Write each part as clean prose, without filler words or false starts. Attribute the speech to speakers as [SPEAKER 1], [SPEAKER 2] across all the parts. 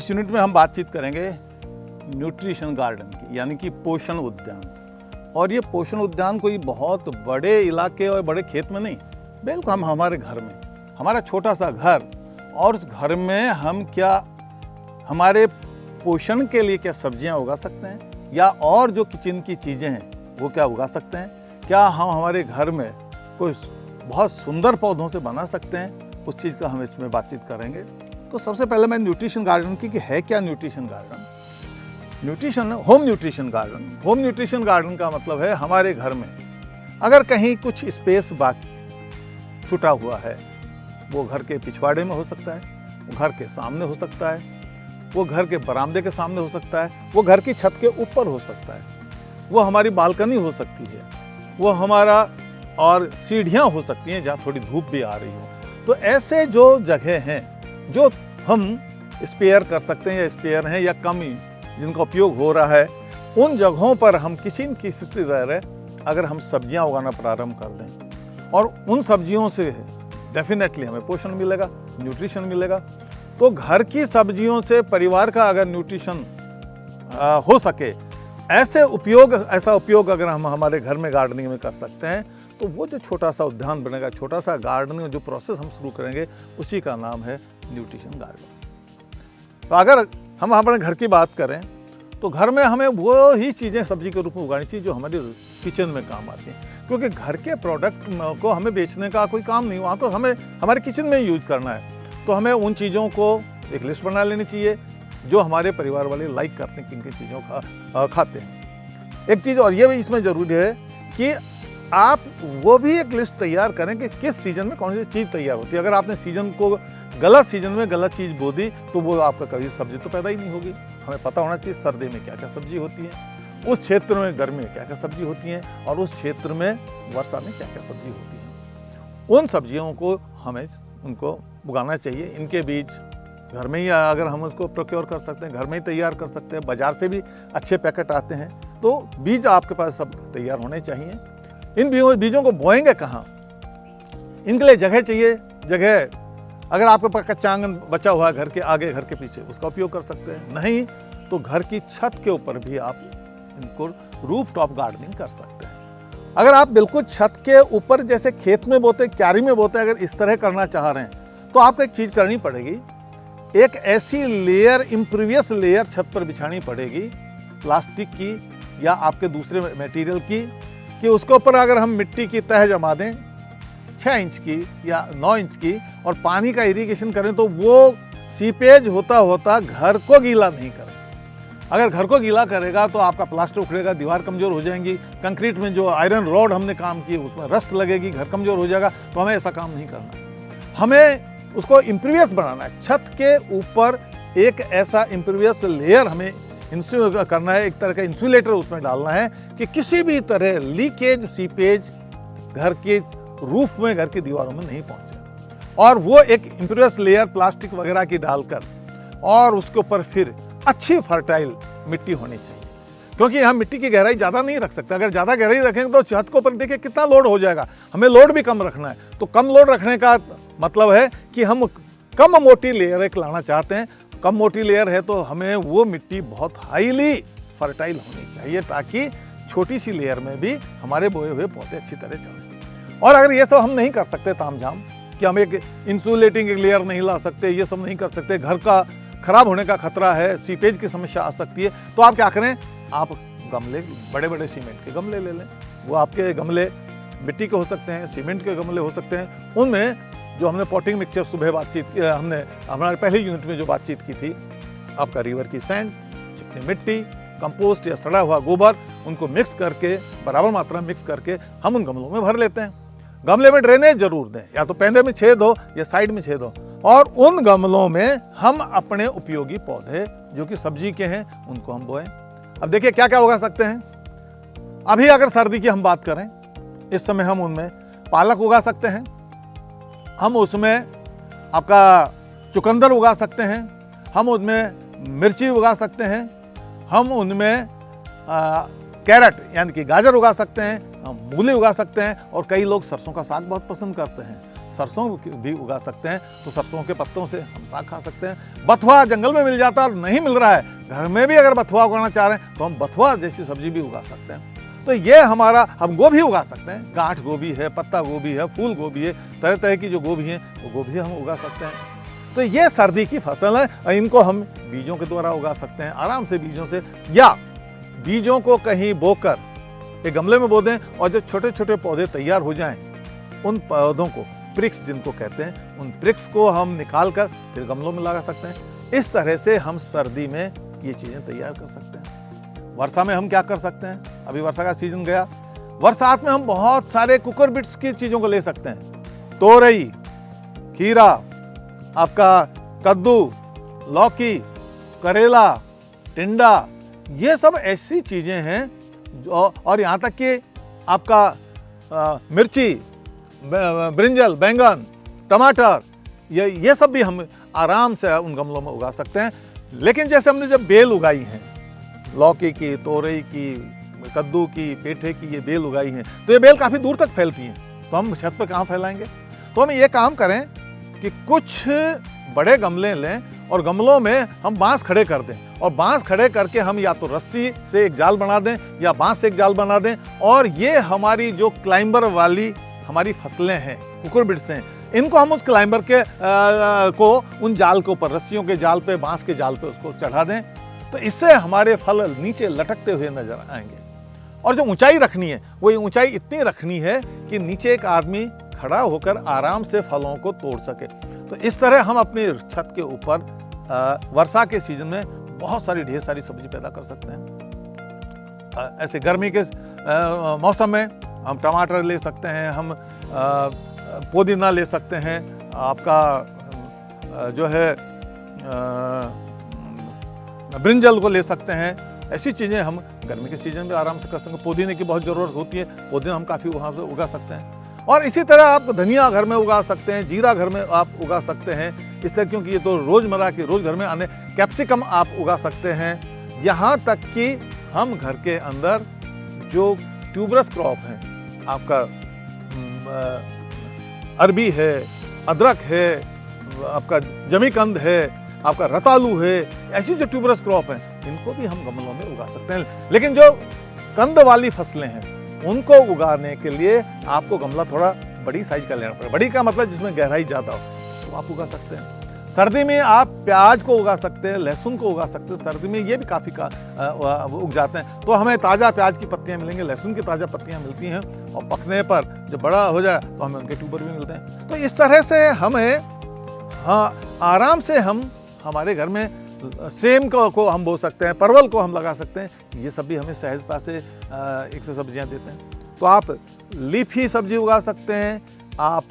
[SPEAKER 1] इस यूनिट में हम बातचीत करेंगे न्यूट्रिशन गार्डन की, यानी कि पोषण उद्यान। और ये पोषण उद्यान कोई बहुत बड़े इलाके और बड़े खेत में नहीं, बिल्कुल हम हमारे घर में, हमारा छोटा सा घर, और उस घर में हम क्या हमारे पोषण के लिए क्या सब्जियां उगा सकते हैं, या और जो किचन की चीज़ें हैं वो क्या उगा सकते हैं, क्या हम हमारे घर में कोई बहुत सुंदर पौधों से बना सकते हैं, उस चीज़ का हम इसमें बातचीत करेंगे। तो सबसे पहले मैं न्यूट्रिशन गार्डन की कि है क्या nutrition garden. Home nutrition garden. Home nutrition garden का मतलब है हमारे घर में अगर कहीं कुछ स्पेस बाकी छूटा हुआ है, वो घर के पिछवाड़े में हो सकता है, वो घर के सामने हो सकता है, वो घर के बरामदे के सामने हो सकता है, वो घर की छत के ऊपर हो सकता है, वो हमारी बालकनी हो सकती है, वो हमारा और सीढ़ियाँ हो सकती हैं जहाँ थोड़ी धूप भी आ रही हो। तो ऐसे जो जगह हैं जो हम स्पेयर कर सकते हैं या स्पेयर हैं या कम जिनका उपयोग हो रहा है, उन जगहों पर हम किसी न किसी तरह अगर हम सब्जियां उगाना प्रारंभ कर दें और उन सब्जियों से डेफिनेटली हमें पोषण मिलेगा, न्यूट्रिशन मिलेगा। तो घर की सब्जियों से परिवार का अगर न्यूट्रिशन हो सके, ऐसा उपयोग अगर हम हमारे घर में गार्डनिंग में कर सकते हैं, तो वो जो छोटा सा उद्यान बनेगा, छोटा सा गार्डनिंग जो प्रोसेस हम शुरू करेंगे, उसी का नाम है न्यूट्रिशन गार्डन। तो अगर हम अपने घर की बात करें तो घर में हमें वो ही चीज़ें सब्जी के रूप में उगानी चाहिए जो हमारे किचन में काम आती हैं, क्योंकि घर के प्रोडक्ट को हमें बेचने का कोई काम नहीं, वहाँ तो हमें हमारे किचन में यूज करना है। तो हमें उन चीज़ों को एक लिस्ट बना लेनी चाहिए जो हमारे परिवार वाले लाइक करते हैं, किन किन चीज़ों का खाते हैं। एक चीज़ और ये भी इसमें ज़रूरी है कि आप वो भी एक लिस्ट तैयार करें कि किस सीज़न में कौन सी चीज़ तैयार होती है। अगर आपने गलत सीज़न में गलत चीज़ बो दी तो वो आपका कभी सब्जी तो पैदा ही नहीं होगी। हमें पता होना चाहिए सर्दी में क्या क्या सब्जी होती है, उस क्षेत्र में गर्मी में क्या क्या सब्जी होती हैं, और उस क्षेत्र में वर्षा में क्या क्या सब्जी होती है। उन सब्जियों को हमें उनको उगाना चाहिए। इनके बीज घर में ही अगर हम उसको प्रोक्योर कर सकते हैं, घर में ही तैयार कर सकते हैं, बाजार से भी अच्छे पैकेट आते हैं, तो बीज आपके पास सब तैयार होने चाहिए। इन बीजों को बोएंगे कहाँ, इनके लिए जगह चाहिए। जगह अगर आपके पास कच्चा आंगन बचा हुआ है घर के आगे, घर के पीछे, उसका उपयोग कर सकते हैं। नहीं तो घर की छत के ऊपर भी आप इनको रूफ टॉप गार्डनिंग कर सकते हैं। अगर आप बिल्कुल छत के ऊपर जैसे खेत में बोते, क्यारी में बोते, अगर इस तरह करना चाह रहे हैं तो आपको एक चीज़ करनी पड़ेगी, एक ऐसी लेयर, इम्प्रीवियस लेयर छत पर बिछानी पड़ेगी प्लास्टिक की या आपके दूसरे मटेरियल की, कि उसके ऊपर अगर हम मिट्टी की तह जमा दें 6 इंच की या 9 इंच की और पानी का इरिगेशन करें तो वो सीपेज होता होता घर को गीला नहीं करेगा। अगर घर को गीला करेगा तो आपका प्लास्टर उखड़ेगा, दीवार कमज़ोर हो जाएंगी, कंक्रीट में जो आयरन रॉड हमने काम की उसमें रस्ट लगेगी, घर कमज़ोर हो जाएगा। तो हमें ऐसा काम नहीं करना, हमें उसको इम्प्रीवियस बनाना है। छत के ऊपर एक ऐसा इम्प्रीवियस लेयर हमें करना है, एक तरह का इंसुलेटर उसमें डालना है कि किसी भी तरह लीकेज, सीपेज घर के रूफ में, घर की दीवारों में नहीं पहुंचे। और वो एक इम्प्रीवियस लेयर प्लास्टिक वगैरह की डालकर और उसके ऊपर फिर अच्छी फर्टाइल मिट्टी होनी चाहिए, क्योंकि हम मिट्टी की गहराई ज़्यादा नहीं रख सकते। अगर ज़्यादा गहराई रखेंगे तो छत के ऊपर देखिए कितना लोड हो जाएगा, हमें लोड भी कम रखना है। तो कम लोड रखने का मतलब है कि हम कम मोटी लेयर एक लाना चाहते हैं। कम मोटी लेयर है तो हमें वो मिट्टी बहुत हाईली फर्टाइल होनी चाहिए, ताकि छोटी सी लेयर में भी हमारे बोए हुए पौधे अच्छी तरह चलें। और अगर ये सब हम नहीं कर सकते तामझाम, कि हम एक इंसुलेटिंग एक लेयर नहीं ला सकते, ये सब नहीं कर सकते, घर का खराब होने का खतरा है, सीपेज की समस्या आ सकती है, तो आप क्या करें, आप गमले, बड़े बड़े सीमेंट के गमले ले लें। वो आपके गमले मिट्टी के हो सकते हैं, सीमेंट के गमले हो सकते हैं। उनमें जो हमने पॉटिंग मिक्सचर सुबह बातचीत की, हमने हमारे पहले यूनिट में जो बातचीत की थी, आपका रिवर की सैंड, चिकनी मिट्टी, कंपोस्ट या सड़ा हुआ गोबर, उनको मिक्स करके, बराबर मात्रा में मिक्स करके हम उन गमलों में भर लेते हैं। गमले में ड्रेनेज जरूर दें, या तो पैंदे में छेद हो या साइड में छेद हो, और उन गमलों में हम अपने उपयोगी पौधे जो कि सब्जी के हैं उनको हम बोएं। अब देखिए क्या क्या उगा सकते हैं। अभी अगर सर्दी की हम बात करें, इस समय हम उनमें पालक उगा सकते हैं, हम उसमें आपका चुकंदर उगा सकते हैं, हम उनमें मिर्ची उगा सकते हैं, हम उनमें कैरेट यानी कि गाजर उगा सकते हैं, हम मूली उगा सकते हैं, और कई लोग सरसों का साग बहुत पसंद करते हैं। सरसों भी उगा सकते हैं, तो सरसों के पत्तों से हम साग खा सकते हैं। बथुआ जंगल में मिल जाता है और नहीं मिल रहा है, घर में भी अगर बथुआ उगाना चाह रहे हैं तो हम बथुआ जैसी सब्जी भी उगा सकते हैं। तो ये हमारा, हम गोभी उगा सकते हैं, गांठ गोभी है, पत्ता गोभी है, फूल गोभी है, तरह तरह की जो गोभी है वो गोभी हम उगा सकते हैं। तो ये सर्दी की फसल है, इनको हम बीजों के द्वारा उगा सकते हैं आराम से, बीजों से, या बीजों को कहीं बोकर एक गमले में बो दें और जब छोटे छोटे पौधे तैयार हो जाएं, उन पौधों को, प्रिक्स जिनको कहते हैं, उन प्रिक्स को हम निकाल कर फिर गमलों में लगा सकते हैं। इस तरह से हम सर्दी में ये चीज़ें तैयार कर सकते हैं। वर्षा में हम क्या कर सकते हैं, अभी वर्षा का सीजन गया, बरसात में हम बहुत सारे कुकुरबिट्स की चीज़ों को ले सकते हैं, तोरई, खीरा, आपका कद्दू, लौकी, करेला, टिंडा, ये सब ऐसी चीज़ें हैं जो, और यहाँ तक कि आपका मिर्ची, ब्रिंजल, बैंगन, टमाटर, ये सब भी हम आराम से उन गमलों में उगा सकते हैं। लेकिन जैसे हमने जब बेल उगाई हैं, लौकी की, तोरई की, कद्दू की, पेठे की, ये बेल उगाई हैं, तो ये बेल काफ़ी दूर तक फैलती हैं, तो हम छत पर कहाँ फैलाएंगे? तो हम ये काम करें कि कुछ बड़े गमले लें और गमलों में हम बांस खड़े कर दें, और बांस खड़े करके हम या तो रस्सी से एक जाल बना दें या बांस से एक जाल बना दें, और ये हमारी जो क्लाइंबर वाली हमारी फसलें हैं, कुकुरबिट्स हैं, इनको हम उस क्लाइंबर के को उन जाल के ऊपर, रस्सियों के जाल पे, बांस के जाल पे उसको चढ़ा दें, तो इससे हमारे फल नीचे लटकते हुए नजर आएंगे। और जो ऊंचाई रखनी है, वो ऊंचाई इतनी रखनी है कि नीचे एक आदमी खड़ा होकर आराम से फलों को तोड़ सके। तो इस तरह हम अपनी छत के ऊपर वर्षा के सीजन में बहुत सारी, ढेर सारी सब्जी पैदा कर सकते हैं। ऐसे गर्मी के मौसम में हम टमाटर ले सकते हैं, हम पुदीना ले सकते हैं, आपका जो है ब्रिंजल को ले सकते हैं। ऐसी चीज़ें हम गर्मी के सीजन में आराम से कर सकते हैं। पुदीने की बहुत ज़रूरत होती है, पुदीना हम काफ़ी वहाँ से उगा सकते हैं। और इसी तरह आप धनिया घर में उगा सकते हैं, जीरा घर में आप उगा सकते हैं, इस तरह, क्योंकि ये तो रोज़मर्रा के रोज़ घर में आने, कैप्सिकम आप उगा सकते हैं। यहाँ तक कि हम घर के अंदर जो ट्यूबरस क्रॉप हैं, आपका अरबी है, अदरक है, आपका जमीकंद है, आपका रतालू है, ऐसी जो ट्यूबरस क्रॉप हैं, इनको भी हम गमलों में उगा सकते हैं। लेकिन जो कंद वाली फसलें हैं, उनको उगाने के लिए आपको गमला थोड़ा बड़ी साइज का लेना पड़ेगा। बड़ी का मतलब जिसमें गहराई ज़्यादा हो, तो आप उगा सकते हैं। सर्दी में आप प्याज को उगा सकते हैं, लहसुन को उगा सकते हैं, सर्दी में ये भी काफ़ी उग जाते हैं। तो हमें ताज़ा प्याज की पत्तियां मिलेंगी, लहसुन की ताज़ा पत्तियां मिलती हैं, और पकने पर जब बड़ा हो जाए तो हमें उनके ट्यूबर भी मिलते हैं। तो इस तरह से हमें, हाँ, आराम से हम हमारे घर में सेम को हम बो सकते हैं, परवल को हम लगा सकते हैं। ये सब भी हमें सहजता से एक से सब्जियां देते हैं। तो आप लीफी सब्जी उगा सकते हैं, आप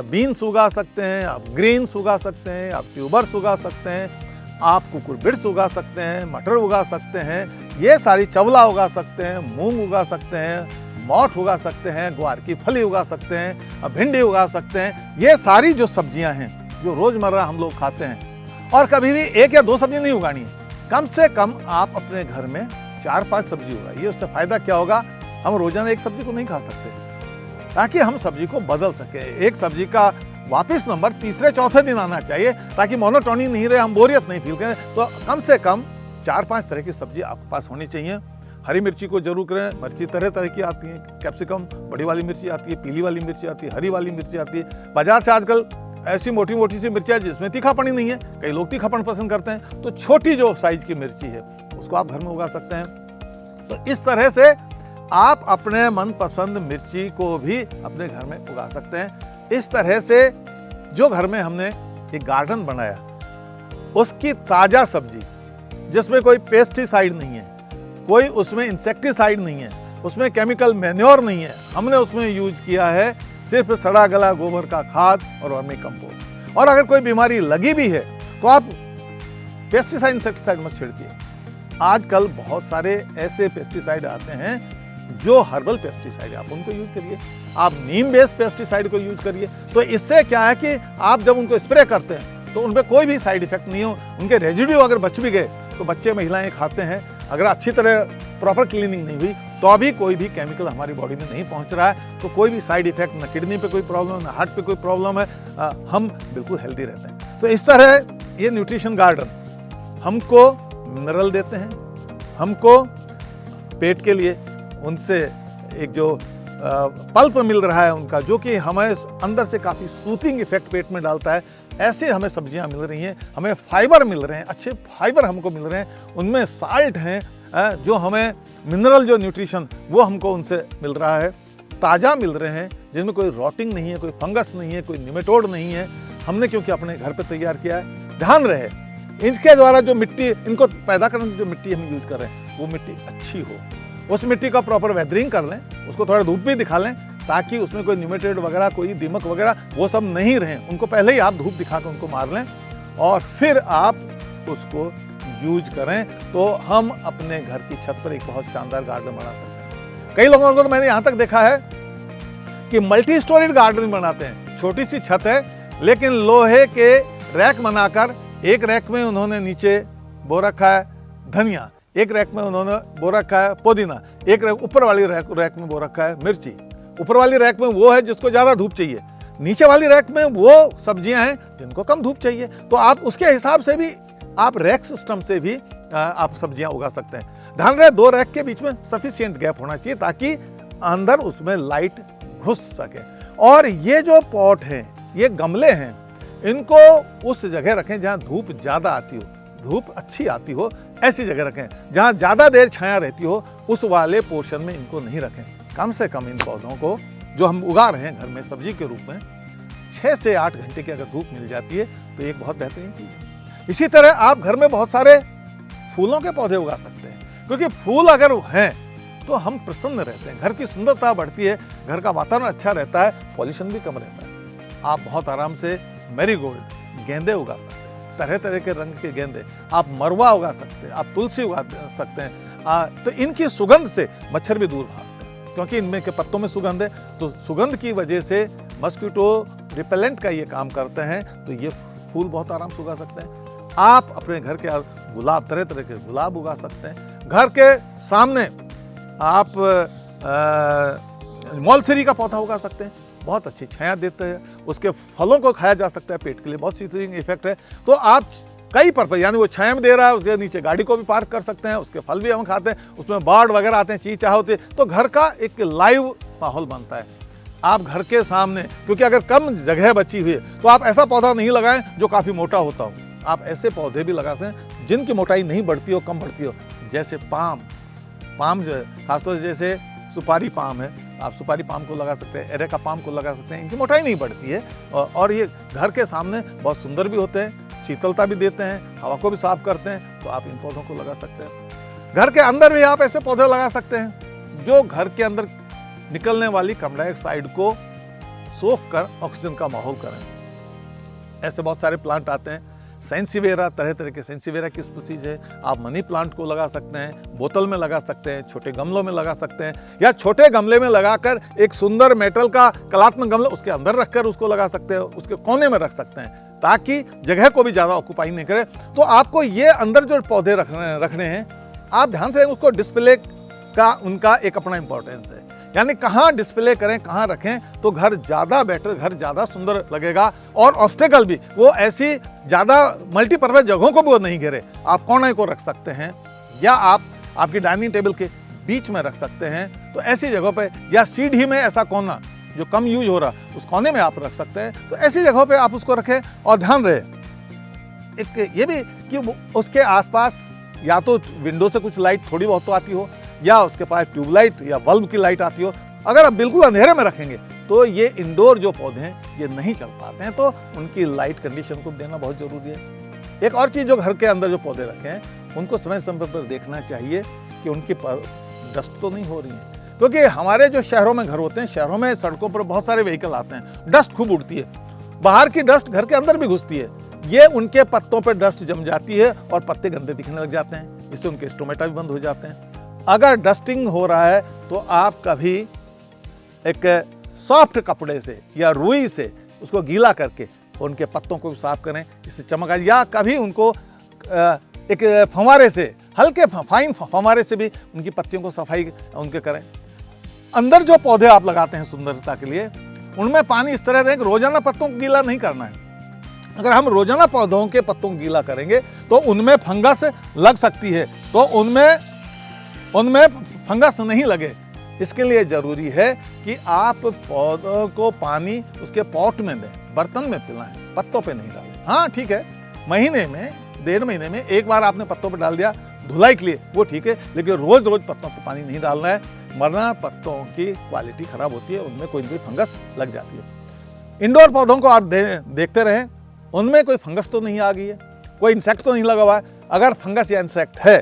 [SPEAKER 1] बीन्स उगा सकते हैं, आप ग्रीन्स उगा सकते हैं, आप ट्यूबर्स उगा सकते हैं, आप कुकुरबिट्स उगा सकते हैं, मटर उगा सकते हैं, ये सारी, चवला उगा सकते हैं, मूंग उगा सकते हैं, मोठ उगा सकते हैं, ग्वार की फली उगा सकते हैं, भिंडी उगा सकते हैं। ये सारी जो सब्जियां हैं जो रोज़मर्रा हम लोग खाते हैं, और कभी भी एक या दो सब्जी नहीं उगानी है, कम से कम आप अपने घर में 4-5 सब्जी उगाइए। उससे फ़ायदा क्या होगा, हम रोज़ाना एक सब्जी को नहीं खा सकते, ताकि हम सब्जी को बदल सके। एक सब्जी का वापस नंबर तीसरे चौथे दिन आना चाहिए, ताकि मोनोटोनी नहीं रहे, हम बोरियत नहीं फील करें। तो कम से कम 4-5 तरह की सब्जी आपके पास होनी चाहिए। हरी मिर्ची को जरूर करें, मिर्ची तरह तरह की आती है, कैप्सिकम बड़ी वाली मिर्ची आती है, पीली वाली मिर्ची आती है, हरी वाली मिर्ची आती है। बाजार से आजकल ऐसी मोटी मोटी सी मिर्चियाँ जिसमें तीखापन नहीं है, कई लोग तीखापन पसंद करते हैं, तो छोटी जो साइज की मिर्ची है उसको आप घर में उगा सकते हैं। तो इस तरह से आप अपने मनपसंद मिर्ची को भी अपने घर में उगा सकते हैं। इस तरह से जो घर में हमने एक गार्डन बनाया, उसकी ताज़ा सब्जी जिसमें कोई पेस्टिसाइड नहीं है, कोई उसमें इंसेक्टिसाइड नहीं है, उसमें केमिकल मैन्योर नहीं है, हमने उसमें यूज किया है सिर्फ सड़ा गला गोबर का खाद और वर्मी कंपोस्ट। और अगर कोई बीमारी लगी भी है तो आप पेस्टिसाइड इंसेक्टिसाइड मत छिड़किए। आजकल बहुत सारे ऐसे पेस्टिसाइड आते हैं जो हर्बल पेस्टिसाइड है, आप उनको यूज करिए, आप नीम बेस्ड पेस्टिसाइड को यूज करिए। तो इससे क्या है कि आप जब उनको स्प्रे करते हैं तो उनमें कोई भी साइड इफेक्ट नहीं हो, उनके रेजिड्यू अगर बच भी गए तो बच्चे महिलाएं खाते हैं, अगर अच्छी तरह प्रॉपर क्लीनिंग नहीं हुई तो अभी कोई भी केमिकल हमारी बॉडी में नहीं पहुंच रहा है, तो कोई भी साइड इफेक्ट, ना किडनी पे कोई प्रॉब्लम, ना हार्ट पे कोई प्रॉब्लम है, हम बिल्कुल हेल्दी रहते हैं। तो इस तरह ये न्यूट्रिशन गार्डन हमको मिनरल देते हैं, हमको पेट के लिए उनसे एक जो पल्प मिल रहा है उनका, जो कि हमें अंदर से काफ़ी सूथिंग इफेक्ट पेट में डालता है, ऐसे हमें सब्जियां मिल रही हैं, हमें फाइबर मिल रहे हैं, अच्छे फाइबर हमको मिल रहे हैं, उनमें साल्ट हैं, जो हमें मिनरल जो न्यूट्रिशन वो हमको उनसे मिल रहा है, ताज़ा मिल रहे हैं, जिनमें कोई रॉटिंग नहीं है, कोई फंगस नहीं है, कोई निमेटोड नहीं है, हमने क्योंकि अपने घर पे तैयार किया है। ध्यान रहे इनके द्वारा जो मिट्टी, इनको पैदा करने की जो मिट्टी हम यूज कर रहे हैं वो मिट्टी अच्छी हो, उस मिट्टी का प्रॉपर वेदरिंग कर लें, उसको थोड़ा धूप भी दिखा लें ताकि उसमें कोई निमेटोड वगैरह, कोई दीमक वगैरह वो सब नहीं रहें, उनको पहले ही आप धूप दिखा कर उनको मार लें और फिर आप उसको यूज करें, तो हम अपने घर की छत पर एक बहुत शानदार गार्डन बना सकते हैं। कई लोगों को तो मैंने यहाँ तक देखा है कि मल्टी स्टोरीड गार्डन बनाते हैं, छोटी सी छत है लेकिन लोहे के रैक बनाकर, एक रैक में उन्होंने नीचे बो रखा है धनिया, एक रैक में उन्होंने बो रखा है पुदीना, एक रैक ऊपर वाली रैक में बो रखा है मिर्ची, ऊपर वाली रैक में वो है जिसको ज़्यादा धूप चाहिए, नीचे वाली रैक में वो सब्जियां हैं जिनको कम धूप चाहिए। तो आप उसके हिसाब से भी, आप रैक सिस्टम से भी आप सब्जियां उगा सकते हैं। ध्यान रहे 2 रैक के बीच में सफिशिएंट गैप होना चाहिए ताकि अंदर उसमें लाइट घुस सके। और ये जो पॉट हैं, ये गमले हैं, इनको उस जगह रखें जहाँ धूप ज़्यादा आती हो, धूप अच्छी आती हो, ऐसी जगह रखें। जहाँ ज़्यादा देर छाया रहती हो उस वाले पोर्शन में इनको नहीं रखें। कम से कम इन पौधों को जो हम उगा रहे हैं घर में सब्जी के रूप में 6 से 8 घंटे की अगर धूप मिल जाती है तो एक बहुत बेहतरीन चीज़ है। इसी तरह आप घर में बहुत सारे फूलों के पौधे उगा सकते हैं, क्योंकि फूल अगर हैं तो हम प्रसन्न रहते हैं, घर की सुंदरता बढ़ती है, घर का वातावरण अच्छा रहता है, पॉल्यूशन भी कम रहता है। आप बहुत आराम से मैरीगोल्ड, गेंदे उगा सकते हैं, तरह तरह के रंग के गेंदे, आप मरवा उगा सकते हैं, आप तुलसी उगा सकते हैं। तो इनकी सुगंध से मच्छर भी दूर भागते हैं, क्योंकि इनमें के पत्तों में सुगंध है, तो सुगंध की वजह से मस्कीटो रिपेलेंट का ये काम करते हैं। तो ये फूल बहुत आराम से उगा सकते हैं। आप अपने घर के गुलाब, तरह तरह के गुलाब उगा सकते हैं। घर के सामने आप मौलसरी का पौधा उगा सकते हैं, बहुत अच्छी छाया देते हैं, उसके फलों को खाया जा सकता है, पेट के लिए बहुत सीथिंग इफेक्ट है। तो आप कई पर्पज, यानी वो छाया में दे रहा है, उसके नीचे गाड़ी को भी पार्क कर सकते हैं, उसके फल भी हम खाते हैं, उसमें बर्ड वगैरह आते हैं, चींचा होती है, तो घर का एक लाइव माहौल बनता है। आप घर के सामने, क्योंकि अगर कम जगह बची हुई है तो आप ऐसा पौधा नहीं लगाएं जो काफ़ी मोटा होता हो, आप ऐसे पौधे भी लगा सकते हैं जिनकी मोटाई नहीं बढ़ती हो, कम बढ़ती हो, जैसे पाम जो है, खासतौर से जैसे सुपारी पाम है, आप सुपारी पाम को लगा सकते हैं, एरेका पाम को लगा सकते हैं, इनकी मोटाई नहीं बढ़ती है और ये घर के सामने बहुत सुंदर भी होते हैं, शीतलता भी देते हैं, हवा को भी साफ करते हैं, तो आप इन पौधों को लगा सकते हैं। घर के अंदर भी आप ऐसे पौधे लगा सकते हैं जो घर के अंदर निकलने वाली कार्बन डाइऑक्साइड को सोख कर ऑक्सीजन का माहौल करें। ऐसे बहुत सारे प्लांट आते हैं, सेंसिवेरा, तरह तरह के सेंसिवेरा की स्पीसीज है, आप मनी प्लांट को लगा सकते हैं, बोतल में लगा सकते हैं, छोटे गमलों में लगा सकते हैं, या छोटे गमले में लगाकर एक सुंदर मेटल का कलात्मक गमला उसके अंदर रखकर उसको लगा सकते हैं, उसके कोने में रख सकते हैं ताकि जगह को भी ज़्यादा ऑक्यूपाई नहीं करे। तो आपको ये अंदर जो पौधे रखने हैं, आप ध्यान से उसको डिस्प्ले का उनका एक अपना इंपॉर्टेंस है, यानी कहाँ डिस्प्ले करें, कहाँ रखें तो घर ज़्यादा बेटर, घर ज़्यादा सुंदर लगेगा। और ऑब्स्टेकल भी वो ऐसी ज़्यादा मल्टीपर्पज जगहों को भी वो नहीं घेरे। आप कोने को रख सकते हैं या आप आपकी डाइनिंग टेबल के बीच में रख सकते हैं, तो ऐसी जगहों पे, या सीढ़ी में ऐसा कोना जो कम यूज हो रहा उस कोने में आप रख सकते हैं, तो ऐसी जगहों पे आप उसको रखें। और ध्यान रहे एक ये भी कि उसके आसपास या तो विंडो से कुछ लाइट थोड़ी बहुत तो आती हो, या उसके पास ट्यूबलाइट या बल्ब की लाइट आती हो। अगर आप बिल्कुल अंधेरे में रखेंगे तो ये इंडोर जो पौधे हैं ये नहीं चल पाते हैं, तो उनकी लाइट कंडीशन को देना बहुत ज़रूरी है। एक और चीज़, जो घर के अंदर जो पौधे रखे हैं उनको समय समय पर देखना चाहिए कि उनकी डस्ट तो नहीं हो रही है, क्योंकि हमारे जो शहरों में घर होते हैं, शहरों में सड़कों पर बहुत सारे व्हीकल आते हैं, डस्ट खूब उड़ती है, बाहर की डस्ट घर के अंदर भी घुसती है, ये उनके पत्तों पर डस्ट जम जाती है और पत्ते गंदे दिखने लग जाते हैं, इससे उनके स्टोमेटा भी बंद हो जाते हैं। अगर डस्टिंग हो रहा है तो आप कभी एक सॉफ्ट कपड़े से या रुई से उसको गीला करके उनके पत्तों को साफ करें, इससे चमक आए, या कभी उनको एक फव्वारे से, हल्के फाइन फव्वारे से भी उनकी पत्तियों को सफाई उनके करें। अंदर जो पौधे आप लगाते हैं सुंदरता के लिए, उनमें पानी इस तरह दें कि रोजाना पत्तों को गीला नहीं करना है। अगर हम रोजाना पौधों के पत्तों को गीला करेंगे तो उनमें फंगस लग सकती है, तो उनमें फंगस नहीं लगे, इसके लिए जरूरी है कि आप पौधों को पानी उसके पॉट में दें, बर्तन में पिलाएं, पत्तों पे नहीं डालें। हाँ ठीक है, महीने में 1.5 महीने में एक बार आपने पत्तों पे डाल दिया धुलाई के लिए, वो ठीक है, लेकिन रोज रोज पत्तों पे पानी नहीं डालना है, वरना पत्तों की क्वालिटी खराब होती है, उनमें कोई ना कोई फंगस लग जाती है। इंडोर पौधों को आप देखते रहें, उनमें कोई फंगस तो नहीं आ गई है, कोई इंसेक्ट तो नहीं लगा हुआ है। अगर फंगस या इंसेक्ट है,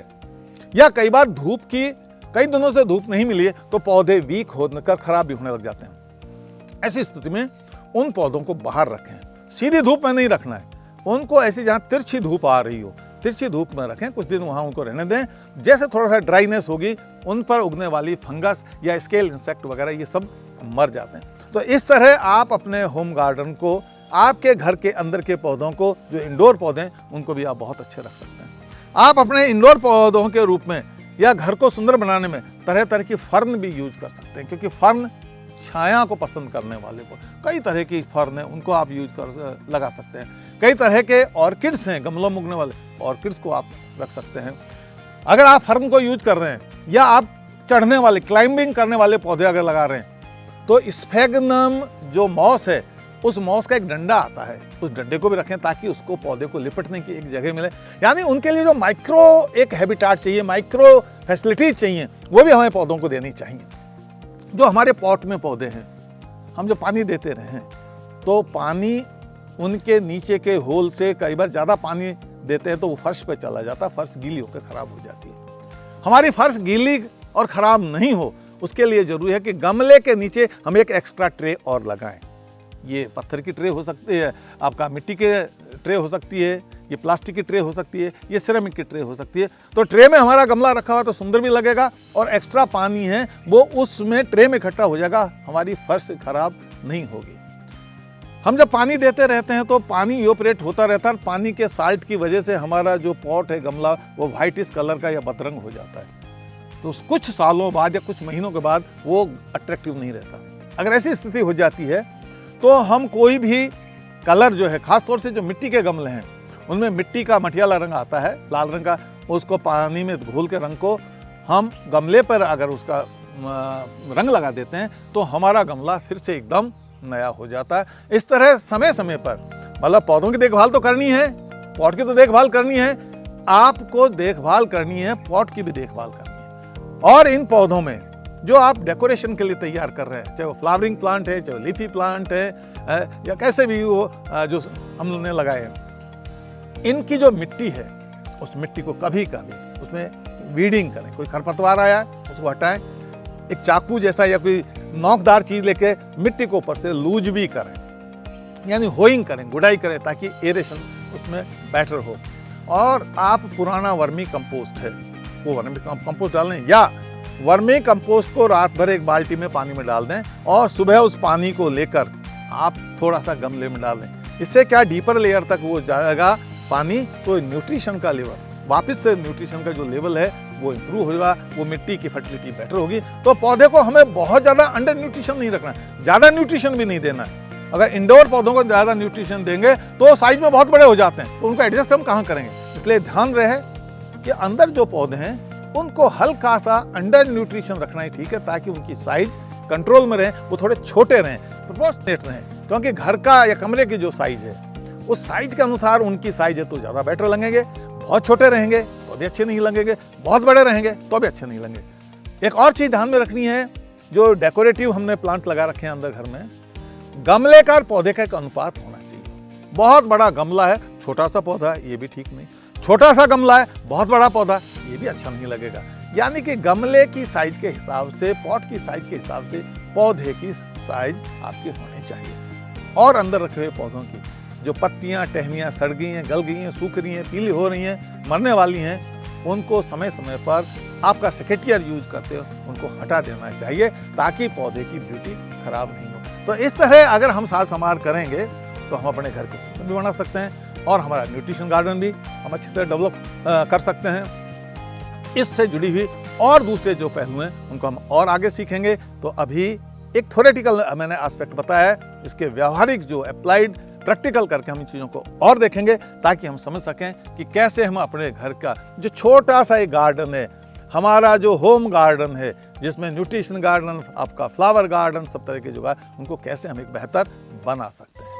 [SPEAKER 1] या कई बार धूप की कई दिनों से धूप नहीं मिली है, तो पौधे वीक होकर खराब भी होने लग जाते हैं। ऐसी स्थिति में उन पौधों को बाहर रखें, सीधी धूप में नहीं रखना है, उनको ऐसी जहाँ तिरछी धूप आ रही हो, तिरछी धूप में रखें, कुछ दिन वहाँ उनको रहने दें। जैसे थोड़ा सा ड्राइनेस होगी, उन पर उगने वाली फंगस या स्केल इंसेक्ट वगैरह ये सब मर जाते हैं। तो इस तरह आप अपने होम गार्डन को, आपके घर के अंदर के पौधों को, जो इंडोर पौधे हैं, उनको भी आप बहुत अच्छे रख सकते हैं। आप अपने इंडोर पौधों के रूप में या घर को सुंदर बनाने में तरह तरह की फर्न भी यूज कर सकते हैं, क्योंकि फर्न छाया को पसंद करने वाले को, कई तरह की फर्न है, उनको आप लगा सकते हैं। कई तरह के ऑर्किड्स हैं, गमलों में उगने वाले ऑर्किड्स को आप रख सकते हैं। अगर आप फर्न को यूज कर रहे हैं, या आप चढ़ने वाले, क्लाइंबिंग करने वाले पौधे अगर लगा रहे हैं, तो स्फेगनम जो मॉस है, उस मॉस का एक डंडा आता है, उस डंडे को भी रखें, ताकि उसको पौधे को लिपटने की एक जगह मिले। यानी उनके लिए जो माइक्रो एक हैबिटाट चाहिए, माइक्रो फैसिलिटीज चाहिए, वो भी हमें पौधों को देनी चाहिए। जो हमारे पॉट में पौधे हैं, हम जो पानी देते रहे, तो पानी उनके नीचे के होल से कई बार ज़्यादा पानी देते हैं तो वो फर्श पे चला जाता है, फर्श गीली होकर ख़राब हो जाती है। हमारी फर्श गीली और ख़राब नहीं हो, उसके लिए ज़रूरी है कि गमले के नीचे हम एक एक्स्ट्रा ट्रे और लगाएं। ये पत्थर की ट्रे हो सकती है, आपका मिट्टी के ट्रे हो सकती है, ये प्लास्टिक की ट्रे हो सकती है, ये सिरेमिक की ट्रे हो सकती है। तो ट्रे में हमारा गमला रखा हुआ तो सुंदर भी लगेगा, और एक्स्ट्रा पानी है वो उसमें ट्रे में इकट्ठा हो जाएगा, हमारी फर्श खराब नहीं होगी। हम जब पानी देते रहते हैं तो पानी इवोपरेट होता रहता है, पानी के साल्ट की वजह से हमारा जो पॉट है, गमला, वो व्हाइटिश कलर का या बदरंग हो जाता है। तो कुछ सालों बाद या कुछ महीनों के बाद वो अट्रैक्टिव नहीं रहता। अगर ऐसी स्थिति हो जाती है तो हम कोई भी कलर जो है, खासतौर से जो मिट्टी के गमले हैं, उनमें मिट्टी का मटियाला रंग आता है, लाल रंग का, उसको पानी में घोल के रंग को हम गमले पर अगर उसका रंग लगा देते हैं तो हमारा गमला फिर से एकदम नया हो जाता है। इस तरह समय समय पर, मतलब पौधों की देखभाल तो करनी है, पॉट की तो देखभाल करनी है, आपको देखभाल करनी है, पॉट की भी देखभाल करनी है। और इन पौधों में जो आप डेकोरेशन के लिए तैयार कर रहे हैं, चाहे वो फ्लावरिंग प्लांट है, चाहे लीफी प्लांट है, या कैसे भी वो जो हम लोगों ने लगाए हैं, इनकी जो मिट्टी है, उस मिट्टी को कभी कभी उसमें वीडिंग करें। कोई खरपतवार आया है उसको हटाएं, एक चाकू जैसा या कोई नोकदार चीज लेके मिट्टी को ऊपर से लूज भी करें, यानी होइंग करें, गुड़ाई करें, ताकि एरेशन उसमें बेटर हो। और आप पुराना वर्मी कंपोस्ट है, वो वर्मी कंपोस्ट डालें, या वर्मी कंपोस्ट को रात भर एक बाल्टी में पानी में डाल दें, और सुबह उस पानी को लेकर आप थोड़ा सा गमले में डाल दें। इससे क्या डीपर लेयर तक वो जाएगा पानी, तो न्यूट्रिशन का लेवल, वापस से न्यूट्रिशन का जो लेवल है वो इम्प्रूव होगा, वो मिट्टी की फर्टिलिटी बेटर होगी। तो पौधे को हमें बहुत ज़्यादा अंडर न्यूट्रिशन नहीं रखना है, ज़्यादा न्यूट्रिशन भी नहीं देना है। अगर इंडोर पौधों को ज़्यादा न्यूट्रिशन देंगे तो साइज में बहुत बड़े हो जाते हैं, तो उनको एडजस्ट हम कहाँ करेंगे। इसलिए ध्यान रहे कि अंदर जो पौधे हैं उनको हल्का सा अंडर न्यूट्रिशन रखना ही ठीक है, ताकि उनकी साइज कंट्रोल में रहे, वो थोड़े छोटे रहें, प्रोपोर्शनेट रहें। क्योंकि घर का या कमरे की जो साइज है, उस साइज के अनुसार उनकी साइज है तो ज़्यादा बेटर लगेंगे। बहुत छोटे रहेंगे तो भी अच्छे नहीं लगेंगे, बहुत बड़े रहेंगे तो भी अच्छे नहीं लगेंगे। एक और चीज़ ध्यान में रखनी है, जो डेकोरेटिव हमने प्लांट लगा रखे हैं अंदर घर में, गमले का और पौधे का एक अनुपात होना चाहिए। बहुत बड़ा गमला है, छोटा सा पौधा है, ये भी ठीक नहीं। छोटा सा गमला है, बहुत बड़ा पौधा, ये भी अच्छा नहीं लगेगा। यानी कि गमले की साइज के हिसाब से, पॉट की साइज के हिसाब से पौधे की साइज आपकी होनी चाहिए। और अंदर रखे हुए पौधों की जो पत्तियां, टहनियां सड़ गई हैं, गल गई हैं, सूख रही हैं, पीली हो रही हैं, मरने वाली हैं, उनको समय समय पर आपका सेकेटियर यूज करते हो उनको हटा देना चाहिए, ताकि पौधे की ब्यूटी खराब नहीं हो। तो इस तरह अगर हम साज संभाल करेंगे तो हम अपने घर को सुंदर भी बना सकते हैं, और हमारा न्यूट्रिशन गार्डन भी हम अच्छी तरह डेवलप कर सकते हैं। इससे जुड़ी हुई और दूसरे जो पहलू हैं उनको हम और आगे सीखेंगे। तो अभी एक थ्योरेटिकल मैंने एस्पेक्ट बताया है, इसके व्यावहारिक जो अप्लाइड प्रैक्टिकल करके हम इन चीज़ों को और देखेंगे, ताकि हम समझ सकें कि कैसे हम अपने घर का जो छोटा सा एक गार्डन है, हमारा जो होम गार्डन है, जिसमें न्यूट्रिशन गार्डन, आपका फ्लावर गार्डन, सब तरह के जो उनको कैसे हम एक बेहतर बना सकते हैं।